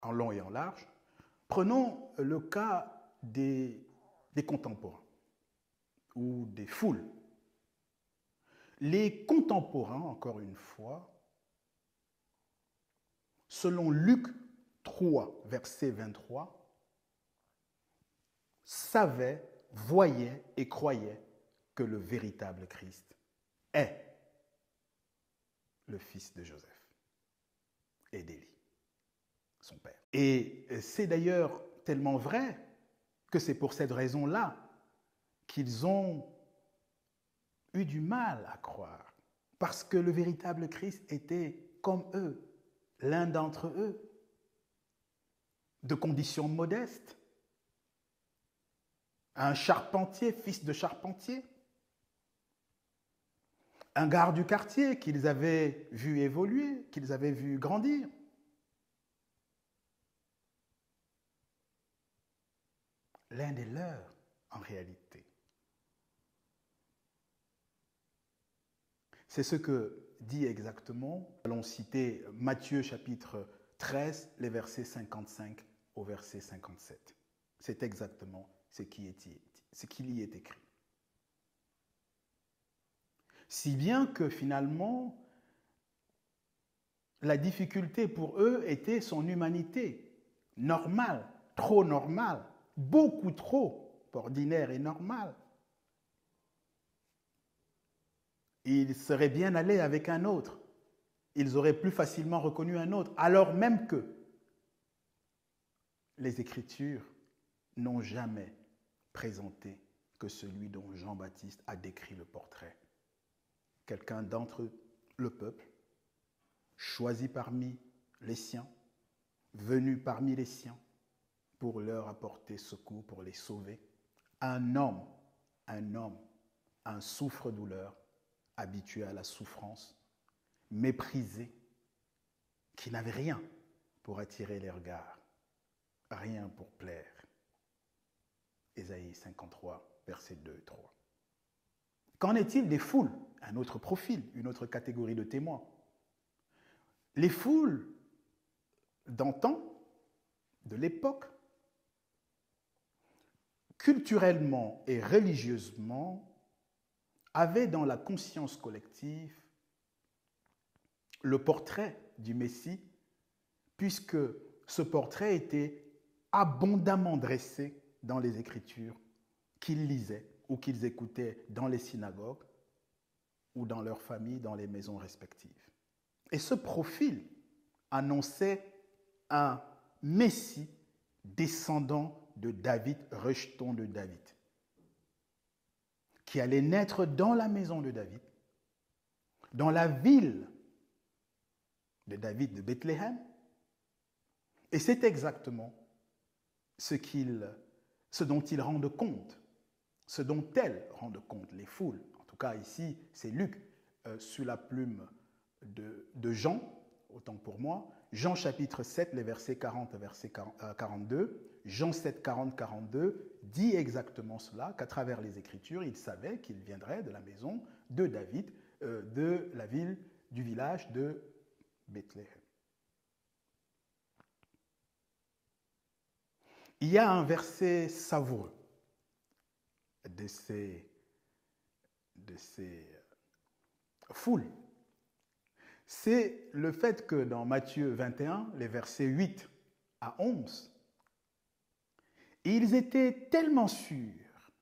en long et en large. Prenons le cas des contemporains ou des foules. Les contemporains, encore une fois, selon Luc 3, verset 23, savaient, voyaient et croyaient que le véritable Christ est le fils de Joseph et d'Élie, son père. Et c'est d'ailleurs tellement vrai que c'est pour cette raison-là qu'ils ont eu du mal à croire, parce que le véritable Christ était comme eux, l'un d'entre eux, de conditions modestes, un charpentier, fils de charpentier, un garde du quartier qu'ils avaient vu évoluer, qu'ils avaient vu grandir. L'un des leurs, en réalité. C'est ce que dit exactement, allons citer Matthieu chapitre 13, les versets 55 au verset 57. C'est exactement ce qui y est écrit. Si bien que finalement, la difficulté pour eux était son humanité, normale, trop normale, beaucoup trop ordinaire et normale. Ils seraient bien allés avec un autre. Ils auraient plus facilement reconnu un autre, alors même que les Écritures n'ont jamais présenté que celui dont Jean-Baptiste a décrit le portrait. Quelqu'un d'entre le peuple, choisi parmi les siens, venu parmi les siens, pour leur apporter secours, pour les sauver. Un homme, un souffre-douleur, habitué à la souffrance, méprisé, qui n'avait rien pour attirer les regards, rien pour plaire. Ésaïe 53, versets 2 et 3. Qu'en est-il des foules? Un autre profil, une autre catégorie de témoins. Les foules d'antan, de l'époque, culturellement et religieusement, avaient dans la conscience collective le portrait du Messie, puisque ce portrait était abondamment dressé dans les Écritures qu'ils lisaient ou qu'ils écoutaient dans les synagogues ou dans leurs familles, dans les maisons respectives. Et ce profil annonçait un Messie descendant de David, rejeton de David, qui allait naître dans la maison de David, dans la ville de David de Bethléem. Et c'est exactement ce dont ils rendent compte, ce dont elles rendent compte, les foules. En tout cas, ici, c'est Luc, sous la plume de Jean, autant pour moi. Jean chapitre 7, les versets 40 à verset 42. Jean 7, 40, 42 dit exactement cela, qu'à travers les Écritures, il savait qu'il viendrait de la maison de David, de la ville, du village de Bethléem. Il y a un verset savoureux de ces foules. C'est le fait que dans Matthieu 21, les versets 8 à 11, ils étaient tellement sûrs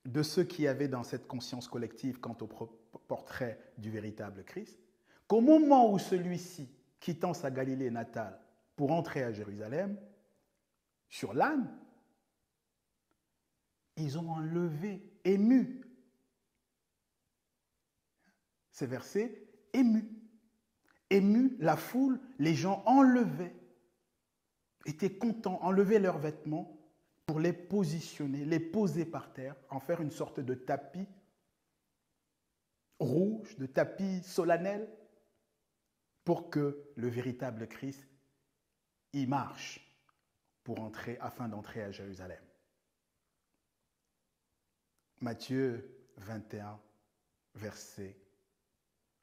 de ce qu'il y avait dans cette conscience collective quant au portrait du véritable Christ, qu'au moment où celui-ci, quittant sa Galilée natale pour entrer à Jérusalem, sur l'âne, ils ont enlevé, ému. Ces versets, ému. Ému, la foule, les gens enlevaient, étaient contents, enlevaient leurs vêtements pour les positionner, les poser par terre, en faire une sorte de tapis rouge, de tapis solennel, pour que le véritable Christ y marche afin d'entrer à Jérusalem. Matthieu 21, versets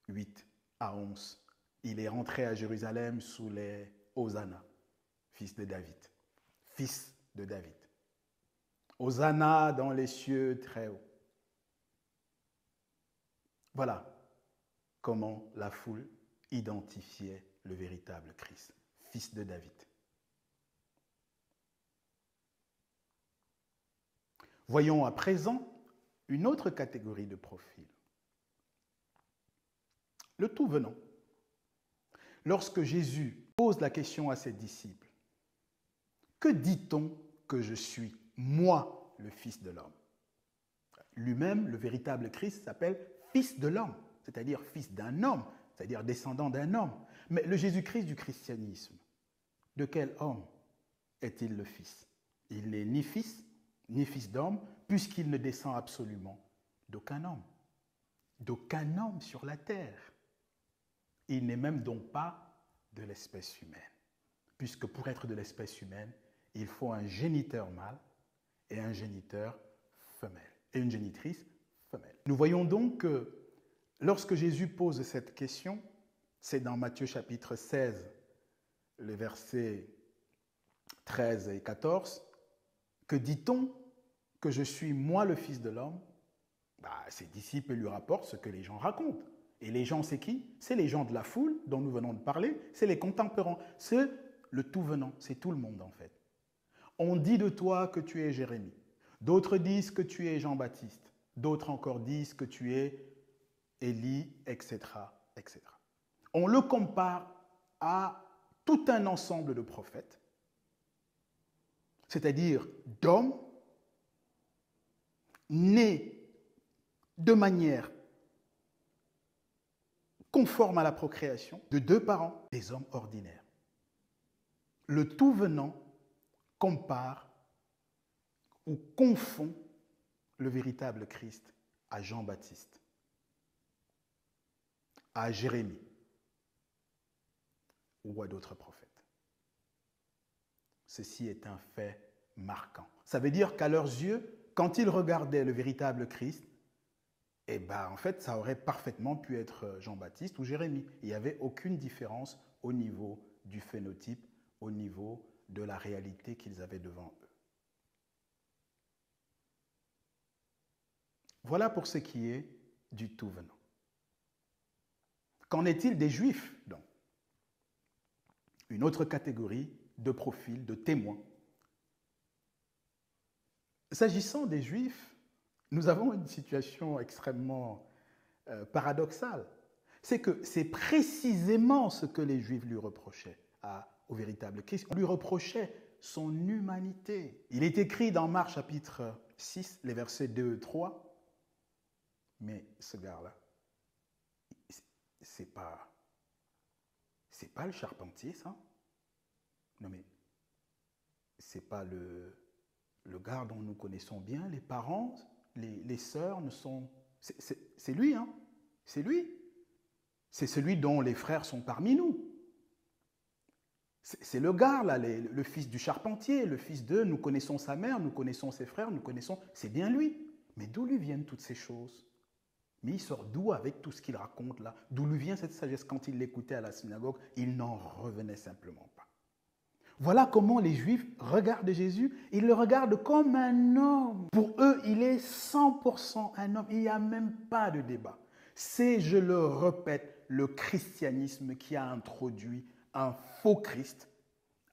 8 à 11. Il est rentré à Jérusalem sous les Hosanna, fils de David. Fils de David. Hosanna dans les cieux très haut. Voilà comment la foule identifiait le véritable Christ, fils de David. Voyons à présent une autre catégorie de profil. Le tout venant. Lorsque Jésus pose la question à ses disciples, « Que dit-on que je suis, moi, le Fils de l'homme » Lui-même, le véritable Christ, s'appelle Fils de l'homme, c'est-à-dire fils d'un homme, c'est-à-dire descendant d'un homme. Mais le Jésus-Christ du christianisme, de quel homme est-il le Fils? Il n'est ni fils d'homme, puisqu'il ne descend absolument d'aucun homme sur la terre. Il n'est même donc pas de l'espèce humaine, puisque pour être de l'espèce humaine, il faut un géniteur mâle et un géniteur femelle, et une génitrice femelle. Nous voyons donc que lorsque Jésus pose cette question, c'est dans Matthieu chapitre 16, les versets 13 et 14, que dit-on que je suis moi le Fils de l'homme? Ses disciples lui rapportent ce que les gens racontent. Et les gens, c'est qui? C'est les gens de la foule dont nous venons de parler, c'est les contemporains, c'est le tout venant, c'est tout le monde en fait. On dit de toi que tu es Jérémie, d'autres disent que tu es Jean-Baptiste, d'autres encore disent que tu es Élie, etc., etc. On le compare à tout un ensemble de prophètes, c'est-à-dire d'hommes nés de manière conforme à la procréation de deux parents, des hommes ordinaires. Le tout venant compare ou confond le véritable Christ à Jean-Baptiste, à Jérémie ou à d'autres prophètes. Ceci est un fait marquant. Ça veut dire qu'à leurs yeux, quand ils regardaient le véritable Christ, en fait, ça aurait parfaitement pu être Jean-Baptiste ou Jérémie. Il n'y avait aucune différence au niveau du phénotype, au niveau de la réalité qu'ils avaient devant eux. Voilà pour ce qui est du tout venant. Qu'en est-il des Juifs, donc? Une autre catégorie de profils, de témoins. S'agissant des Juifs, nous avons une situation extrêmement paradoxale. C'est que c'est précisément ce que les Juifs lui reprochaient au véritable Christ. On lui reprochait son humanité. Il est écrit dans Marc chapitre 6, les versets 2 et 3, mais ce gars-là, c'est pas le charpentier, ça. Non mais, c'est pas le gars dont nous connaissons bien, les parents, les sœurs ne sont... C'est lui, hein. C'est lui. C'est celui dont les frères sont parmi nous. C'est le gars, là, le fils du charpentier, le fils de... Nous connaissons sa mère, nous connaissons ses frères, nous connaissons... C'est bien lui. Mais d'où lui viennent toutes ces choses? Mais il sort d'où avec tout ce qu'il raconte là? D'où lui vient cette sagesse? Quand il l'écoutait à la synagogue, il n'en revenait simplement pas. Voilà comment les Juifs regardent Jésus. Ils le regardent comme un homme. Pour eux, il est 100% un homme. Il n'y a même pas de débat. C'est, je le répète, le christianisme qui a introduit un faux Christ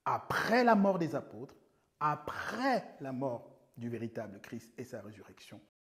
après la mort des apôtres, après la mort du véritable Christ et sa résurrection.